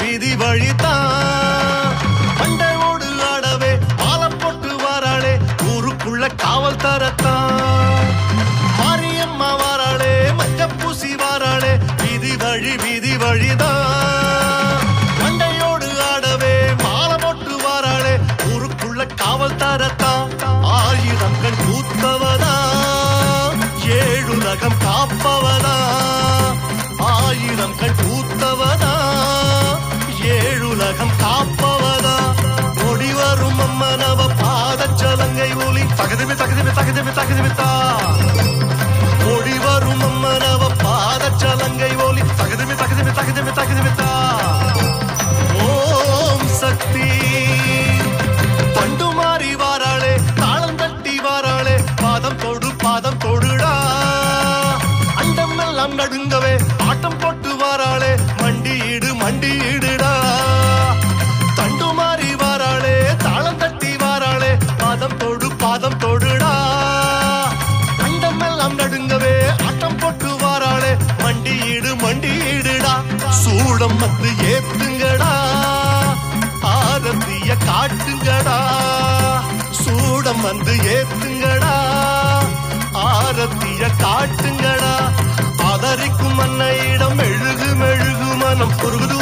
வீதி வழிதான் பண்டையோடு ஆடவே பாலம் போட்டு வாராளே ஊருக்குள்ள காவல் தரத்தான் மாரியம்மா வாராளே மஞ்ச பூசி வாராளே வீதி வழிதான் பண்டையோடு ஆடவே பாலம் போட்டு வாராளே ஊருக்குள்ள காவல் தரத்தான் ஆயிரம் கண் கூத்தவதா ஏழுலகம் காப்பவதா ஆயிரம் கண் கூத்தவதா ஏழுலகம் காப்பவதா ஓடி வரும் அம்மனவ பாதச்சலங்கை ஒலி தகுதிமித்தா ஓடி வரும் அம்மனவ பாதச்சலங்கை ஒலி தகுதிமித்தா ஓம் சக்தி பண்டு மாறி வாராளே தாளம் தட்டி வாராளே பாதம் தொடுடா அண்டம் எல்லாம் நடுங்கவே ஆட்டம் போட்டு வாராளே மண்டியிடுடா தண்டு மாறி வாராளே தாளம் தட்டி வாராளே பாதம் தொடுடா அண்டம் எல்லாம் நடுங்கவே ஆட்டம் போட்டு வாராளே மண்டியிடுடா சூடம் வந்து ஏத்துங்கடா ஆரத்திய காட்டுங்கடா சூடம் வந்து ஏத்துங்கடா ஆரத்திய காட்டுங்கடா ஆதரிக்கும் அன்னையிடம் மெழுகு மனம் உருகுது